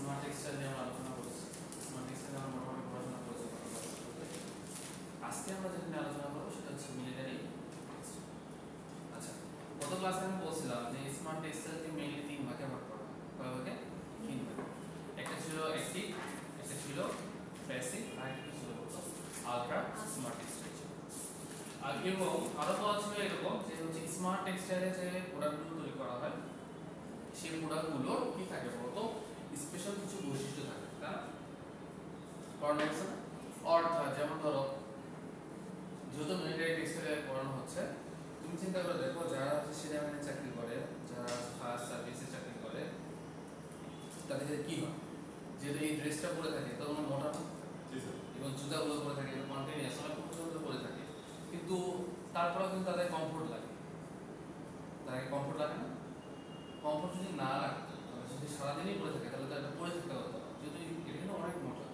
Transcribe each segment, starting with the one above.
Smart textile নিয়ে আমরা আলোচনা করছি। স্মার্ট টেক্সটাইল আমরা মোটামুটি পড়াশোনা করেছি। আজকে আমরা যেটা নিয়ে আলোচনা করবো সেটা হচ্ছে মিলিটারি টেক্সটাইল। আচ্ছা, গত ক্লাসে আমি বলছিলাম যে স্মার্ট টেক্সটাইলকে মেইনলি তিন ভাগে ভাগ করা হয়। কয় ভাগে? তিন ভাগে। একটা ছিল অ্যাক্টিভ, একটা ছিল প্যাসিভ, আর একটা ছিল আলট্রা স্মার্ট টেক্সটাইল। আর এবং আরো বলা ছিল এরকম যে হচ্ছে স্মার্ট টেক্সটাইলে যে প্রোডাক্টগুলো তৈরি করা হয় সেই প্রোডাক্টগুলোর কি থাকে বলতো স্পেশাল কিছু বৈশিষ্ট্য থাকে, তাই না? অর্থাৎ যেমন ধরো যেহেতু মিলিটারি টেক্সটাইলে পড়ানো হচ্ছে, তুমি চিন্তা করে দেখো যারা হচ্ছে সেনাবাহিনীতে চাকরি করে, যারা ফায়ার সার্ভিসে চাকরি করে, তাদের কি হয়? যেহেতু এই ড্রেসটা পরে থাকে তখন মোটা না, এবং জুতাগুলো পরে থাকে কন্টিনিউয়াস অনেক পর্যন্ত পরে থাকে, কিন্তু তারপরেও কিন্তু তাদের কমফোর্ট লাগে। তাদেরকে কমফোর্ট লাগে না? কমফোর্ট যদি না লাগতো, যদি সারাদিনই পরে থাকে তাহলে তো এটা পরে থাকতে হতো না, যেহেতু এটা কিন্তু অনেক মোটা।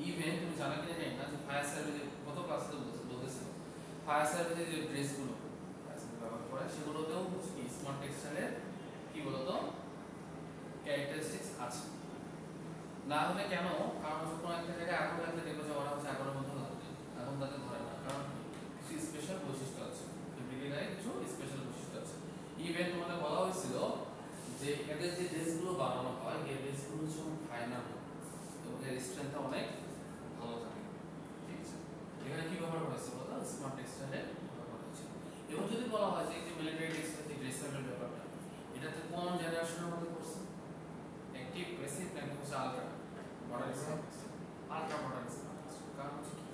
ইভেন তুমি জানা কিনা জানি না যে ফায়ার সার্ভিসে কত ক্লাসে বলতেছিল, ফায়ার সার্ভিসে যে ড্রেসগুলো ব্যবহার করে সেগুলোতেও কি স্মার্ট টেক্সটাইলের কি বলতো ক্যারেক্টারিস্টিক্স আছে। না হলে কেন? কারণ কোনো একটা জায়গায় আগুন লাগলে দেখবো যে ওরা হচ্ছে আগুনের মধ্যে লাগবে, আগুন তাদের ধরে না, কারণ কিছু স্পেশাল বৈশিষ্ট্য আছে, ফেব্রিকের গায়ে কিছু স্পেশাল বৈশিষ্ট্য আছে। ইভেন তোমাদের বলা হয়েছিল যে এদের যে ড্রেসগুলো বানানো হয় এই ড্রেসগুলো হচ্ছে ফাইনাল এবং এর স্ট্রেংথটা অনেক ভালো থাকে। ঠিক আছে, এখানে কি ব্যবহার করা হয়েছে বলতো স্মার্ট টেক্সটাইলে ব্যবহার করা হয়েছে। এবং যদি বলা হয় যে মিলিটারি টেক্সটাইল যে ড্রেসের ব্যাপারটা, এটাতে কোন জেনারেশনের মধ্যে পড়ছে? অ্যাক্টিভ, প্যাসিভ নাকি হচ্ছে আলট্রা মডার্ন? Ultra modern. কারণ হচ্ছে কি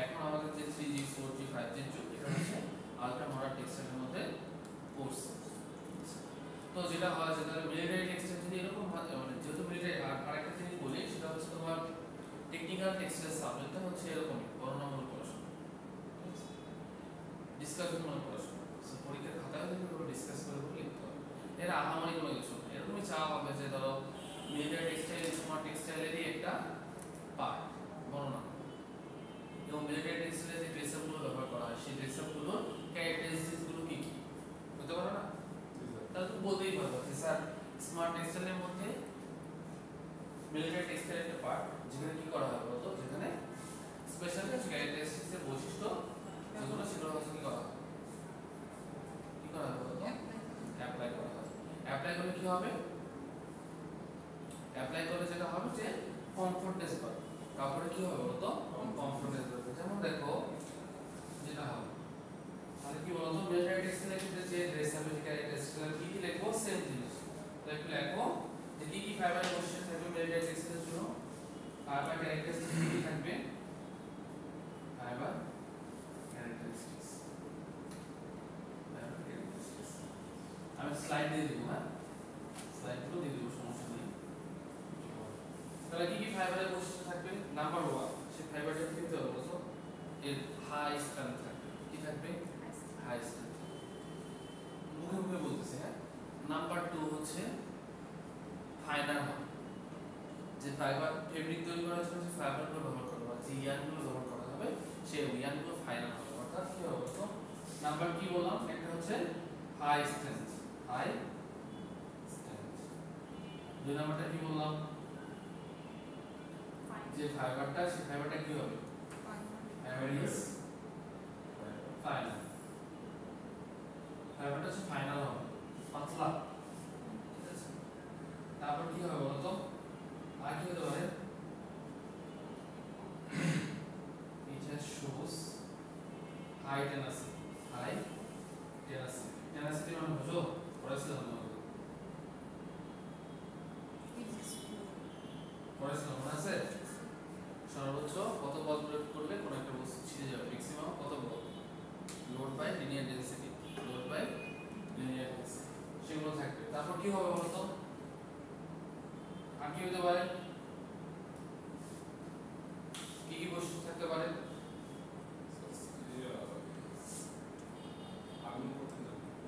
এখন আমাদের যে 3G 4G 5G যুগ, এটা হচ্ছে আলট্রা মডার্ন টেক্সটাইলের মধ্যে পড়ছে। তো যেটা হয় যে তাহলে মিলিটারি টেক্সটাইল যদি এরকম হয়, মানে যেহেতু মিলিটারি, আরেকটা জিনিস বলি সেটা হচ্ছে তোমার টেকনিক্যাল টেক্সটাইল সাবজেক্টটা হচ্ছে এরকমই বর্ণনামূলক পড়াশোনা, ডিসকাশনমূলক পড়াশোনা। সো পরীক্ষার খাতায় যদি পুরো ডিসকাস করে লিখতে হবে, এর আহামরি কোনো কিছু না। এরকমই চাওয়া হবে যে ধরো মিলিটারি টেক্সটাইল স্মার্ট টেক্সটাইলেরই একটা পার্ট বর্ণনা, এবং মিলিটারি টেক্সটাইলে যে ড্রেসআপগুলো ব্যবহার করা হয় সেই ড্রেসআপগুলোর ক্যারেক্টারিস্টিক্সগুলো কি কি হতে পারে না? তাহলে তো বলতেই পারবো যে স্যার স্মার্ট টেক্সটাইলের মধ্যে মিলিটারি টেক্সটাইল একটা পার্ট, যেখানে কি করা হয় বলতো, যেখানে স্পেশাল কিছু ক্যারেক্টারিস্টিক্সের বৈশিষ্ট্য যেগুলো সেগুলো হচ্ছে কি করা হয়, কি করা হয় বলতো অ্যাপ্লাই করা হয়। অ্যাপ্লাই করলে কি হবে? অ্যাপ্লাই করলে যেটা হবে যে কমফোর্টনেস পাবে, কাপড়ে কি হবে বলতো কমফোর্টনেস পাবে। যেমন দেখো যেটা হবে তাহলে কি বলতো মিলিটারি টেক্সটাইলের ক্ষেত্রে যে ড্রেস হবে যে ক্যারেক্টারিস্টিক্স কি কি লিখবো, সেম জিনিস একটু লিখবো যে কি কি ফাইবার বৈশিষ্ট্য থাকবে মিলিটারি টেক্সটাইলের জন্য, ফাইবার ক্যারেক্টারিস্টিক্স কি থাকবে, ফাইবার ক্যারেক্টারিস্টিক্স। আমি স্লাইড দিয়ে দেবো, হ্যাঁ স্লাইডগুলো দিয়ে দেবো, সমস্যা নেই। তাহলে কি কি ফাইবারের বৈশিষ্ট্য থাকবে? নাম্বার 1 সেই ফাইবারটা কি হতে হবে বলতো এর হাই স্ট্রেংথ থাকবে। কি থাকবে? High strength. মুখে মুখে বলতেছে, হ্যাঁ। নাম্বার 2 হচ্ছে ফাইনাল হবে, যে ফাইবার ফেব্রিক তৈরি করার জন্য যে ফাইবারগুলো ব্যবহার করা হবে, যে ইয়ানগুলো ব্যবহার করা হবে সেই ইয়ানগুলো ফাইনাল হবে। অর্থাৎ কি হবে বলতো নাম্বার কি বললাম, একটা হচ্ছে হাই স্ট্রেংথ, হাই স্ট্রেংথ। দুই নাম্বারটা কি বললাম, যে ফাইবারটা সেই ফাইবারটা কি হবে, ফাইবার ইজ ফাইনাল। ফাইবারটা হচ্ছে ফাইনাল হবে, পাতলা। ঠিক আছে, তারপর কি হবে বলতো আর কি হতে পারে, it shows high tenacity, high tenacity। tenacity মানে বুঝো পড়াছিলাম না, পড়াছিলাম মনে আছে? সর্বোচ্চ কত বল প্রয়োগ করলে কোন একটা বস্তু ছিঁড়ে যাবে, ম্যাক্সিমাম কত বল, load by linear density, load by linear density, সেগুলো থাকবে। তারপর কি হবে বলতো আর কি হতে পারে, কি কি বৈশিষ্ট্য থাকতে পারে,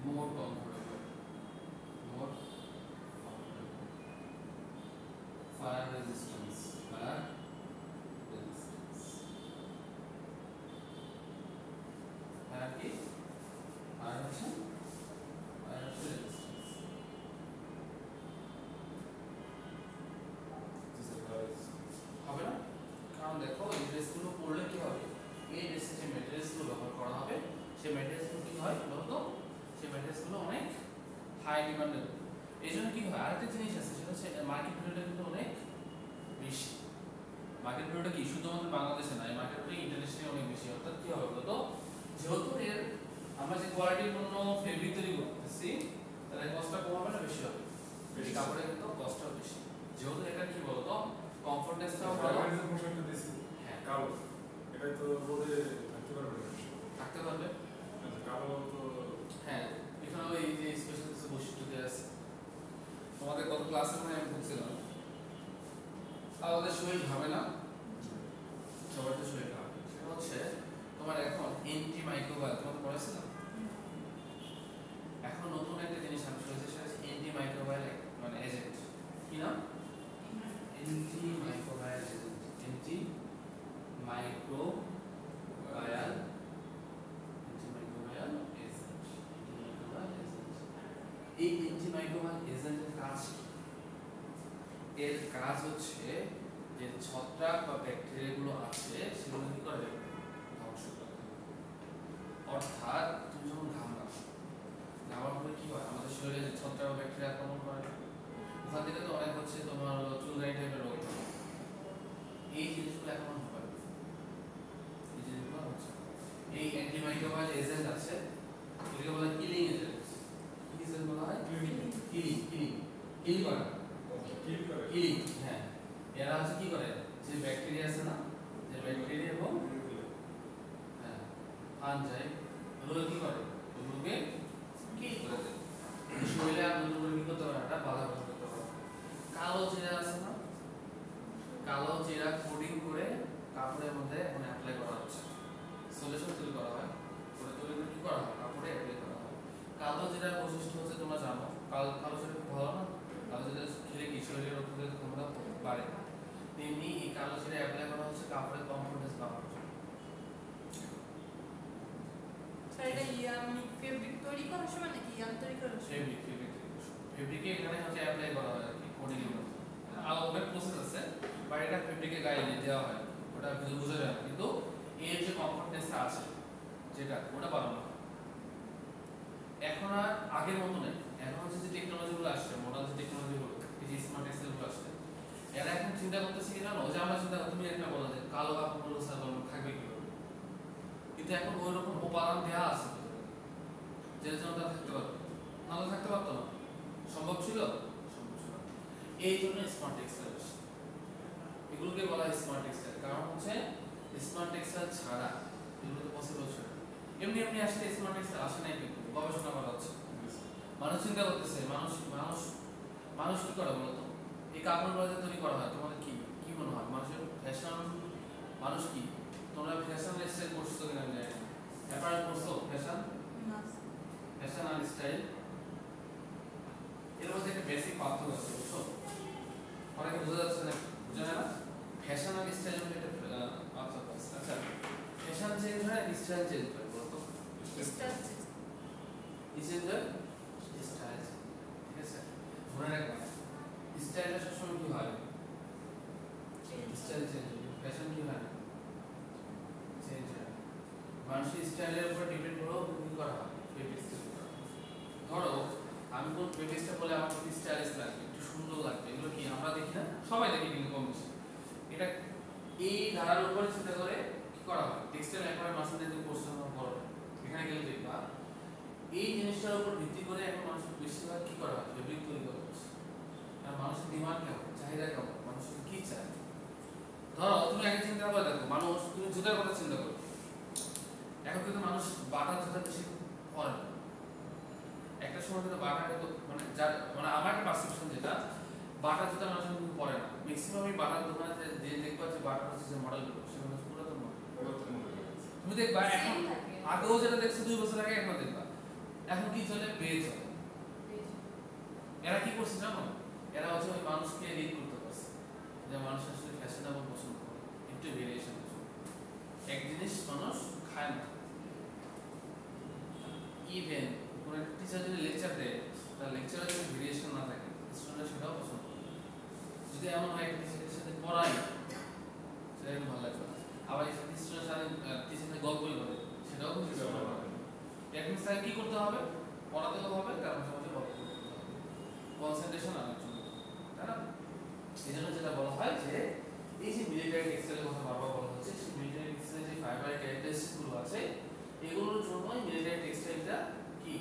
more comfortable, more fire resistance, fire resistance, fire কি ফায়ার হচ্ছে ফায়ার রেজিস্ট্যান্স। ডিমান্ডের। এই জন্য কি হয়, আরেকটা জিনিস আছে সেটা হচ্ছে মার্কেট ভ্যালুটা কিন্তু অনেক বেশি। মার্কেট ভ্যালুটা কি শুধুমাত্র বাংলাদেশে না, এই মার্কেট ভ্যালু ইন্টারন্যাশনালি অনেক বেশি। অর্থাৎ কি হবে বলতো, যেহেতু এর আমরা যে কোয়ালিটির পণ্য ফেব্রিক তৈরি করতেছি তাহলে কস্টটা কম হবে না বেশি হবে? বেশি। কাপড়ের কিন্তু কস্টটা বেশি, যেহেতু এটা কি বলতো কমফোর্টনেসটাও ভালো। হ্যাঁ কালো এটা তো রোদে থাকতে পারবে না। থাকতে পারবে কালো তো হ্যাঁ, এখানেও এই যে স্পেশাল কিছু বৈশিষ্ট্য দেওয়া আছে। তোমাদের কত ক্লাসে মানে আমি বলছিলাম আমাদের শরীর হবে না, সবার তো শরীর হবে। সেটা হচ্ছে তোমার এখন এন্টি মাইক্রোবায়াল তোমাদের পড়াছিলাম। এখন নতুন একটা জিনিস আমি শুনেছি সেটা হচ্ছে এন্টি মাইক্রোবায়াল মানে এজেন্ট। কি নাম? Anti microbial agent. Anti microbial এই অ্যান্টিমাইক্রোবায়াল এজেন্টের কাজ কি? এর কাজ হচ্ছে যে ছত্রাক বা ব্যাকটেরিয়া গুলো আছে সেগুলো কি করে ধ্বংস করে। অর্থাৎ তুমি যখন ঘামাও, ঘামার পরে কি হয় আমাদের শরীরে যে ছত্রাক বা ব্যাকটেরিয়া আক্রমণ করে, ওখান থেকে তো অনেক হচ্ছে তোমার চুলকানি টাইপের রোগ হয়। এই জিনিসগুলো এখন হবে, এই জিনিসগুলো হচ্ছে এই অ্যান্টিমাইক্রোবায়াল এজেন্ট আছে, এটাকে বলা হয় কিলিং এজেন্ট। কি এজেন্ট বলা হয়? কিল করা, কিলিং। হ্যাঁ, এরা হচ্ছে কি করে, যে ব্যাকটেরিয়া আছে না, যে ব্যাকটেরিয়া এবং হ্যাঁ ফানজাই ওগুলো কি করে, ওগুলোকে কিল করে দেয়। শরীরে আর নতুন করে কি করতে পারে, একটা বাধা করতে পারে। কালো জিরা আছে না, কালো জিরা কোডিং করে কাপড়ের মধ্যে এখন অ্যাপ্লাই করা হচ্ছে, সলিউশন তৈরি করা হয়, ওটা তৈরি করে কি করা হয়, কাপড়ে অ্যাপ্লাই করা হয়। কালো জিরার বৈশিষ্ট্য হচ্ছে তোমরা জানো, কালো জিরা খুব ভালো না, কালো জিরা খেলে কি শরীরের রোগ প্রতিরোধ ক্ষমতা বাড়ে। তেমনি এই কালো জিরা অ্যাপ্লাই করা হচ্ছে কাপড়ের কমফোর্টনেস বাড়ানোর জন্য। স্যার এটা মানে ফেব্রিক তৈরি করার সময় নাকি তৈরি করার সময়? ফেব্রিকে এখানে হচ্ছে অ্যাপ্লাই করা হয় আর কি, কোডিং এর মধ্যে আর অনেক প্রসেস আছে, বাট এটা ফেব্রিকে গায়ে দিয়ে দেওয়া হয়, ওটা কিন্তু বোঝা যায় না, কিন্তু এর যে কমফোর্টনেসটা আছে যেটা ওটা বাড়ানো হয়। এখন আর আগের মতো নেই, এখন হচ্ছে যে টেকনোলজিগুলো আসছে, মডার্ন যে টেকনোলজিগুলো, এই যে স্মার্ট টেক্সটাইলগুলো আসছে, এরা এখন চিন্তা করতেছে কি জানো, যে আমরা চিন্তা করি তুমি একটা বলো যে কালো কাপড়গুলো সাধারণ থাকবে কিভাবে, কিন্তু এখন ওই রকম উপাদান দেওয়া আছে যে জন্য তারা থাকতে পারবে, নাহলে থাকতে পারতো না। সম্ভব ছিল? সম্ভব ছিল। এই জন্য স্মার্ট টেক্সটাইল আসছে, এগুলোকে বলা হয় স্মার্ট টেক্সটাইল। কারণ হচ্ছে স্মার্ট টেক্সটাইল ছাড়া এগুলো তো পসিবল ছিল না। এমনি এমনি আসলে স্মার্ট টেক্সটাইল আসে নাই, কিন্তু গবেষণা করা হচ্ছে, মানুষ চিন্তা করতেছে, মানুষ মানুষ মানুষ কি করে বলতো, এই কাপড়গুলো যে তৈরি করা হয় তোমাদের কি কি মনে হয় মানুষের ফ্যাশন, মানুষ কি তোমরা ফ্যাশন স্টাইল করছো কিনা আমি জানি না, অ্যাপারেল করছো ফ্যাশন, না ফ্যাশন আর স্টাইল এর মধ্যে একটা বেসিক পার্থক্য আছে, বুঝছো? অনেকে বোঝা যাচ্ছে না, বোঝা যায় না, ফ্যাশন আর স্টাইল মধ্যে একটা পার্থক্য আছে। আচ্ছা, ফ্যাশন চেঞ্জ হয় স্টাইল চেঞ্জ হয় বলতো, স্টাইল চেঞ্জ হয় স্টাইল, ঠিক আছে? মনে রাখবা স্টাইলটা সবসময় কি হয়, স্টাইল চেঞ্জ হয়, ফ্যাশন কি হয় না, চেঞ্জ হয়। মানুষের স্টাইলের উপর ডিপেন্ড করেও কি করা হয়, ফেব্রিক্স তৈরি করা হয়। ধরো আমি কোন ফেব্রিক্সটা বলে আমার একটু স্টাইলিশ লাগবে, একটু সুন্দর লাগবে, এগুলো কি আমরা দেখি না, সবাই দেখি কিন্তু কম বেশি। এটা এই ধারার উপরে চিন্তা করে কি করা হয়, টেক্সটাইল একবার মাসে যে কোর্সটা আমরা বড় এখানে গেলে দেখবা এই জিনিসটার উপর ভিত্তি করে এখন মানুষ বেশিরভাগ কি করা হয়, ফেব্রিক তৈরি করা হচ্ছে। আর মানুষের ডিমান্ড কেমন, চাহিদা কেমন, মানুষ কি চায়। ধরো তুমি আগে চিন্তা করে দেখো, মানুষ তুমি জুতার কথা চিন্তা করো, এখন কিন্তু মানুষ বাটা জুতা বেশি পরে না। একটা সময় কিন্তু বাটা কিন্তু মানে যার মানে আমার একটা পারসেপশন যেটা, বাটা জুতা মানুষ কিন্তু পরে না। ম্যাক্সিমামই বাটার দোকানে যে দেখবা যে বাটা হচ্ছে যে মডেলগুলো সেগুলো হচ্ছে পুরাতন মডেল। তুমি দেখবা এখন আগেও যেটা দেখছো 2 বছর আগে, এখন দেখবা এখন কি চলে, বেজ চলে। এরা কি করছে জানো, এরা হচ্ছে ওই মানুষকে রিড করতে পারছে যে মানুষ আসলে ফ্যাশনেবল পছন্দ করে, একটু ভেরিয়েশন পছন্দ। এক জিনিস মানুষ খায় না, ইভেন কোন একটা টিচার যদি লেকচার দেয়, তার লেকচারে যদি ভেরিয়েশন না থাকে স্টুডেন্টরা সেটাও পছন্দ করে। যদি এমন হয় একটা টিচারের সাথে পড়াই সেটা একটু ভালো লাগবে, আবার স্টুডেন্টের সাথে টিচারের গল্পই করে সেটাও খুব ভালো লাগবে। এক মিনিট কি করতে হবে, পড়াতেও হবে, তার পাশাপাশি গল্প করতে হবে। কনসেন্ট্রেশন অনেক জন্য, তাই না? এই জন্য যেটা বলা হয় যে এই যে মিলিটারি টেক্সটাইলের কথা বারবার বলা হচ্ছে, সেই মিলিটারি টেক্সটাইলের যে ফাইবারের ক্যারেক্টারিস্টিকগুলো আছে এগুলোর জন্যই মিলিটারি টেক্সটাইলটা কি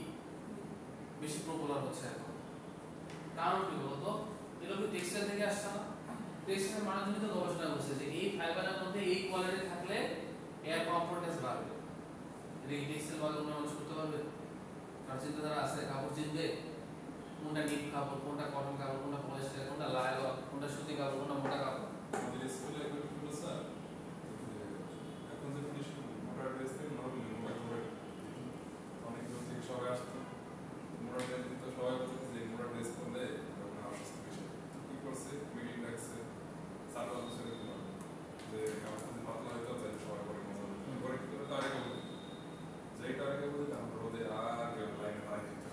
বেশি পপুলার হচ্ছে এখন। কারণ কি বলতো, এগুলো কি টেক্সটাইল থেকে আসছে না? টেক্সটাইল মানুষজনই তো গবেষণা করছে যে এই ফাইবারের মধ্যে এই কোয়ালিটি থাকলে এয়ার কমফোর্টনেস বাড়বে। এটা কি টেক্সটাইল বাজার অন্য মানুষ করতে পারবে? কারণ চিন্তাধারা আছে, কাপড় চিনবে কোনটা নিট কাপড়, কোনটা কটন কাপড়, কোনটা পলিস্টার, কোনটা লাইলন, কোনটা সুতি কাপড়, কোনটা মোটা কাপড়। আমাদের স্কুলে একবার কি হলো স্যার, এখন যে ফিনিশিং মোটা ড্রেস থেকে নরমালি মোটা করে অনেক দূর থেকে সবাই আসতো, মোটা ড্রেস দিত, সবাই বলতো যে মোটা ড্রেস পরলে তখন অসুস্থ বেশি। তো কি করছে, মিটিং ডাকছে, স্যার বলছে যে আমার যদি পাতলা হইতো তাহলে সবাই পরে মজা হতো। পরে কি করে তার আগে বলতে, যেইটা আগে বলতে আমরা রোদে আর কেউ লাইনে দাঁড়িয়ে দিত,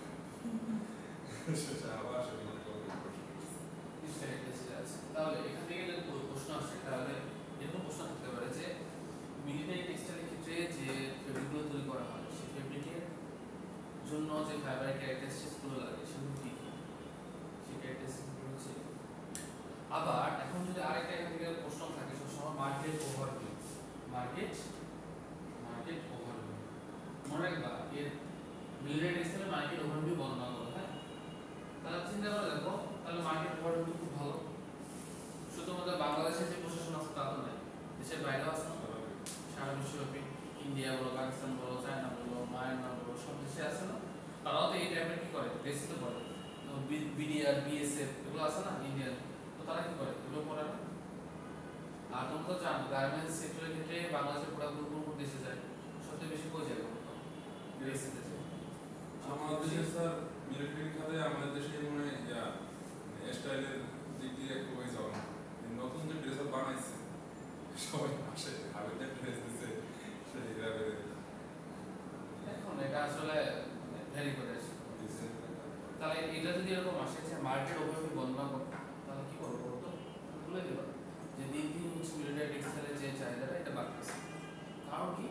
সেটা আবার সেটা মনে করবে। তাহলে এখান থেকে একটা প্রশ্ন আসে, তাহলে এরকম প্রশ্ন থাকতে পারে যে মিলিটারি টেক্সটাইলের ক্ষেত্রে যে ফেব্রিকগুলো তৈরি করা হয় সেই ফেব্রিকের জন্য যে ফাইবারের ক্যারেক্টারিস্টিক্সগুলো লাগে সেগুলো কি কি? সেই ক্যারেক্টারিস্টিক্সগুলো হচ্ছে। আবার এখন যদি আরেকটা এখান থেকে প্রশ্ন থাকে সবসময় মার্কেট ওভারভিউ। মার্কেট ওভারভিউ মনে রাখবা, এর মিলিটারি টেক্সটাইলের মার্কেট ওভারভিউ বর্ণনা করো। হ্যাঁ, তাহলে চিন্তা করে দেখো, তাহলে মার্কেট ওভারভিউ খুব ভালো। শুধুমাত্র বাংলাদেশের যে প্রশাসন আছে তা তো নয়, দেশের বাইরেও আছে না, সারা বিশ্বব্যাপী ইন্ডিয়া বলো, পাকিস্তান বলো, চায়না বলো, মায়ানমার বলো, সব দেশে আছে না। তারাও তো এই টাইপের কি করে, ড্রেসই তো করে। বিডিআর, বিএসএফ এগুলো আছে না ইন্ডিয়ান, তো তারা কি করে, এগুলো পরে না। আর তোমরা তো জানো গার্মেন্টস সেক্টরের ক্ষেত্রে বাংলাদেশের প্রোডাক্টগুলো কোন কোন দেশে যায়, সবচেয়ে বেশি কই যায় বলতো? বিএসএফ দেশে। আমাদের দেশে স্যার মিলিটারি খাতে আমাদের দেশে মনে হয় স্টাইলের দিক দিয়ে খুবই জগন। নতুন যে ড্রেস বানাইছে সবাই আসে হাবিতে ড্রেস দিছে সেই গ্রামে এখন এটা আসলে ভ্যারি করে আসে। তাহলে এটা যদি এরকম আসে যে মার্কেট ওভারভিউ বর্ণনা করো, তাহলে কি করবো বলতো? বলে দেবা যে দিন দিন হচ্ছে মিলিটারি টেক্সটাইলের যে চাহিদাটা এটা বাড়তেছে। কারণ কি?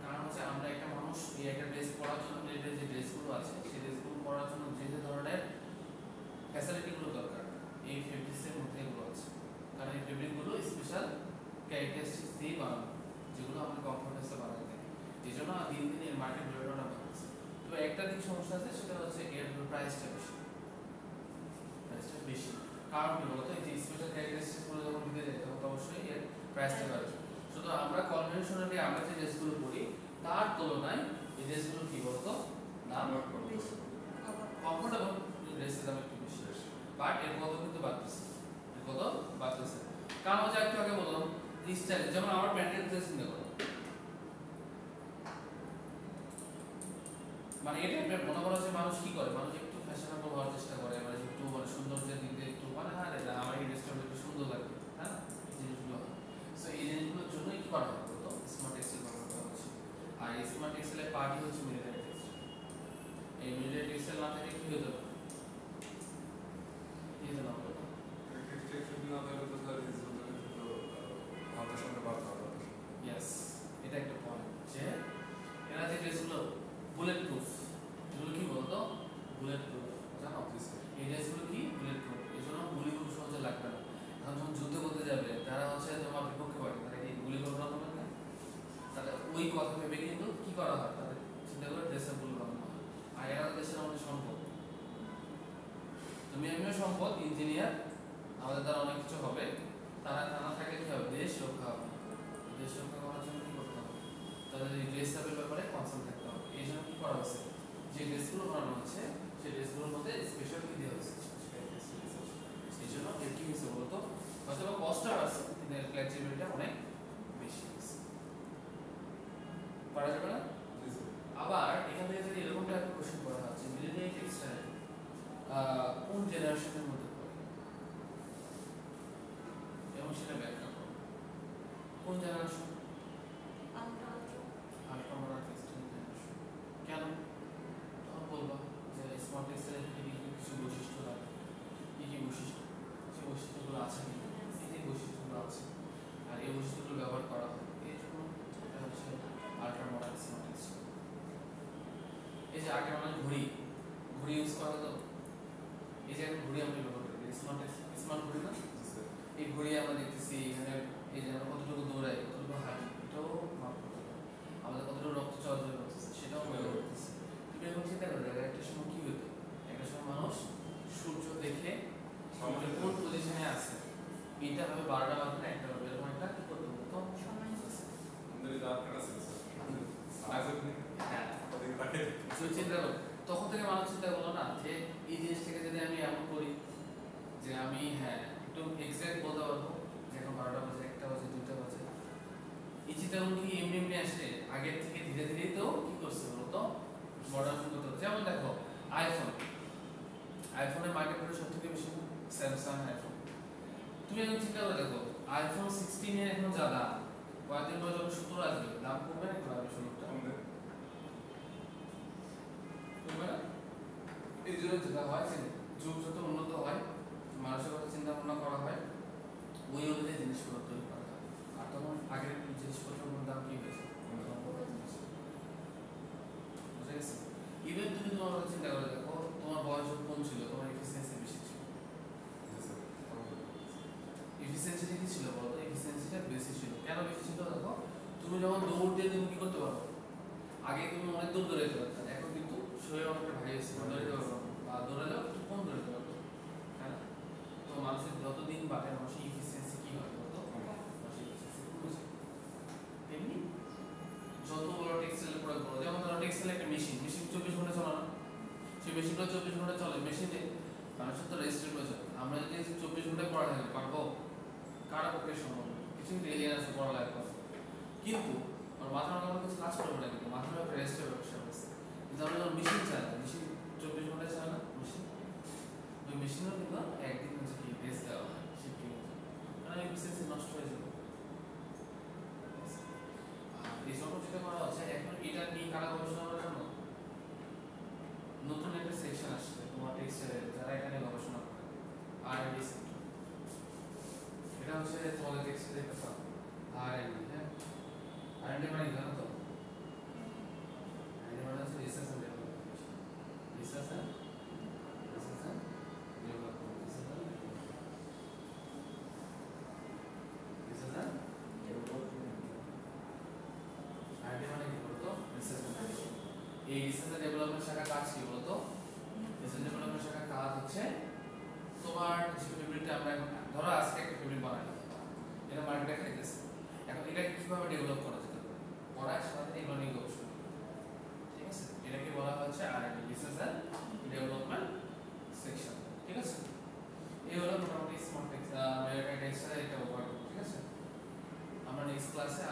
কারণ হচ্ছে আমরা একটা মানুষ এই একটা ড্রেস পরার জন্য মিলিটারি যে ড্রেসগুলো আছে সেই ড্রেসগুলো পরার জন্য যে যে ধরনের ফ্যাসিলিটিগুলো দরকার এই ফেব্রিক্সের মধ্যে এগুলো আছে। কারণ এই ফেব্রিকগুলো স্পেশাল ক্যারেক্টারিস্টিক্স দিয়ে বানানো, যেগুলো আমাদের কমফোর্টনেসে বাড়ায় দেয়। এই জন্য দিন দিন এর মার্কেট ভ্যালুটা বাড়তেছে। তবে একটা দিক সমস্যা আছে, সেটা হচ্ছে এর প্রাইসটা বেশি। কারণ কি বলতো, এই যে স্পেশাল ক্যারেক্টারিস্টিক্সগুলো যখন দিতে যাই তখন অবশ্যই এর প্রাইসটা বাড়বে। শুধু আমরা কনভেনশনালি আমরা যে ড্রেসগুলো পরি তার তুলনায় এই ড্রেসগুলো কি বলতো দাম কমফোর্টেবল, ড্রেসের দাম একটু বেশি, বাট এর কত কিন্তু বাড়তেছে, কারণ হচ্ছে একটু আগে বললাম স্টাইল। যেমন আমার প্যান্টের ড্রেস চিন্তা করো, মানে এটা মনে করো যে মানুষ কি করে, মানুষ একটু ফ্যাশনেবল হওয়ার চেষ্টা করে, মানে একটু মানে সৌন্দর্যের দিক দিয়ে একটু মানে হ্যাঁ এটা আমার এই ড্রেসটা একটু সুন্দর লাগবে, হ্যাঁ এই জিনিসগুলো হয়। সো এই জিনিসগুলোর জন্যই কি করা হয় বলতো, স্মার্ট টেক্সটাইল ব্যবহার করা হচ্ছে। আর এই স্মার্ট টেক্সটাইলের পার্টি হচ্ছে মিলিটারি টেক্সটাইল। এই মিলিটারি টেক্সটাইল না থাকলে কি হতো না, কি হতো না বলতো? ইয়েস, এটা একটা পয়েন্ট যে এরা যে ড্রেসগুলো বুলেট প্রুফ, এগুলো কি বলতো বুলেট প্রুফ, জানো এই ড্রেসগুলো কি বুলেট প্রুফ, এই জন্য গুলি খুব সহজে লাগবে না। এখন যখন যুদ্ধ করতে যাবে যারা হচ্ছে তোমার বিপক্ষে পারে, তারা কি গুলি করবে না তোমাকে? তাহলে ওই কথা ভেবে কিন্তু কি করা হয়, তাদের চিন্তা করে ড্রেসের গুলি বানানো হয়। আর এরা দেশের আমাদের সম্পদ, তুমি আমিও সম্পদ, ইঞ্জিনিয়ার, আমাদের দ্বারা অনেক কিছু হবে। তারা না থাকলে কি হবে, দেশ রক্ষা হবে। দেশ রক্ষা করার জন্য কি করতে হবে, তাদের এই ড্রেস আপের ব্যাপারে কনসার্ন থাকতে হবে। এই জন্য কি করা হচ্ছে, যে ড্রেসগুলো বানানো হচ্ছে সেই ড্রেসগুলোর মধ্যে স্পেশাল কি দেওয়া হচ্ছে, এই জন্য এর কি হয়েছে বলতো, হয়তো বা কস্টটা বাড়ছে কিন্তু এর ফ্লেক্সিবিলিটিটা অনেক বেশি হয়েছে। পারা যাবে না? আবার এখান থেকে যদি এরকম একটা কোশ্চেন করা হচ্ছে মিলিটারি টেক্সটাইল কোন জেনারেশনের মধ্যে পড়ে এবং সেটা ব্যাখ্যা করো। কোন generation? Ultra modern textile generation. কেন? তখন বলবা যে স্মার্ট টেক্সটাইলের ক্ষেত্রে কিছু বৈশিষ্ট্য লাগে। কি কি বৈশিষ্ট্য? সেই বৈশিষ্ট্যগুলো আছে কি? এই যে বৈশিষ্ট্যগুলো আছে আর এই বৈশিষ্ট্যগুলো ব্যবহার করা হয়, এই জন্য এটা হচ্ছে আলট্রা মডার্ন স্মার্ট টেক্সটাইল। এই যে আগে মানে ঘড়ি ইউজ করা হতো, এই যে এখন ঘড়ি আমরা ব্যবহার করি, স্মার্ট ঘড়ি না? এই ঘড়ি আমরা দেখতেছি এখানে, এই যে আমরা কতটুকু দৌড়াই, কতটুকু হাঁটি, এটাও মাপ করতে হবে। আমাদের কতটুকু রক্ত চলাচল করতেছে সেটাও ব্যবহার করতেছে। তুমি এখন চিন্তা করে দেখো, একটা সময় কি হতো, একটা সময় মানুষ সূর্য দেখে সূর্য কোন পজিশনে আছে, এটা হবে 12টা বাজে না 1টা বাজে, এরকম একটা কি করতে হতো সময় আমাদের রাত কাটা ছিল স্যার আজ আপনি হ্যাঁ। ওদিকে তাকে তুমি চিন্তা করো, তখন থেকে মানুষ চিন্তা করলো না যে এই জিনিসটাকে যদি আমি এমন করি যে আমি হ্যাঁ একটু এক্সাক্ট বলতে পারবো যে এখন 12টা বাজে, 1টা বাজে, 2টা বাজে। এই চিন্তাগুলো কি এমনি এমনি আসে, আগের থেকে ধীরে ধীরে তো কি করছে বলতো মডার্ন করতে হচ্ছে। যেমন দেখো আইফোনের মার্কেট ভ্যালু সব থেকে বেশি স্যামসাং আইফোন। তুমি এখন চিন্তা করে দেখো, আইফোন 16 এর এখন যা দাম, কয়েকদিন পর যখন 17 আসবে দাম কমবে না কমবে? 16টা আমাদের কমবে না? এই জন্য যেটা হয় যে যুগ যত উন্নত হয়, মানুষের কথা চিন্তা ভাবনা করা হয়, ওই অনুযায়ী জিনিসগুলো তৈরি করা হয়। আর তখন আগের জিনিসপত্রের দাম কি হয়েছে, বুঝে গেছে? ইভেন তুমি তোমার কথা চিন্তা করে দেখো, তোমার বয়স যখন কম ছিল তোমার এফিসিয়েন্সি বেশি ছিল। এফিসিয়েন্সিটা কি ছিল বলতো? এফিসিয়েন্সিটা বেশি ছিল। কেন বেশি ছিল দেখো, তুমি যখন দৌড় দিয়ে তুমি কি করতে পারো, আগে তুমি অনেক দূর দৌড়াইতে পারতে, এখন কিন্তু শরীর অনেকটা ভারী হয়েছে, দৌড়াইতে পারবো বা দৌড়ালেও একটু কম দৌড়াইতে পারবো, হ্যাঁ। তো মানুষের যত দিন বাড়ে মানুষের এফিসিয়েন্সি কি হয় বলতো, মানুষের এফিসিয়েন্সি কমে যায়। তেমনি যত বড় টেক্সটাইলের প্রোডাক্ট বলো, যেমন ধরো টেক্সটাইল একটা মেশিন 24 ঘন্টা চলে না, সেই মেশিনটা 24 ঘন্টা চলে, মেশিনে মানুষের তো রেস্টের প্রয়োজন। আমরা যদি 24 ঘন্টায় পড়া থাকি পারবো? কারো পক্ষে সম্ভব না, কিছু এলিয়েন আছে পড়ালেখা করে, কিন্তু আমার মাথা আমার কিছু কাজ করবে না, কিন্তু মাথার একটা রেস্টের ব্যবস্থা আছে। কিন্তু আমরা যখন মেশিন চাই না, মেশিন 24 ঘন্টায় চায় না মেশিন, ওই মেশিনও কিন্তু একদিন হচ্ছে কি রেস্ট দেওয়া হয় শিফটিং হচ্ছে, কারণ এফিসিয়েন্সি নষ্ট হয়ে যাবে। আর এই জন্য যেটা করা হচ্ছে এখন, এটা নিয়ে কারা গবেষণা করার জন্য নতুন একটা সেকশন আসছে তোমার টেক্সটাইলের, যারা এখানে গবেষণা করে R&D সেক্টর। এটা হচ্ছে তোমাদের টেক্সটাইলের একটা R&D, হ্যাঁ। R&D মানে কি জানো তো? R&D মানে হচ্ছে research and development, research and development, R&D মানে কি বলতো? Research and development. এই রিসার্চ এন্ড ডেভেলপমেন্ট শাখা কাজ কি বলতো? রিসার্চ ডেভেলপমেন্ট শাখা কাজ হচ্ছে তোমার যে ফেব্রিকটা আমরা এখন ধরো আজকে একটা ফেব্রিক বানাইলাম, এটা মার্কেটে খাইতেছে, এখন এটাকে কিভাবে ডেভেলপ করা যেতে পারে, পড়ার সাথে এগুলো নিয়ে গবেষণা, ঠিক আছে? এটাকে বলা হচ্ছে R&D, research and development section, ঠিক আছে? এই হলো মোটামুটি স্মার্ট টেক্সটাইল এটা ওভারভিউ, ঠিক আছে? আমরা নেক্সট ক্লাসে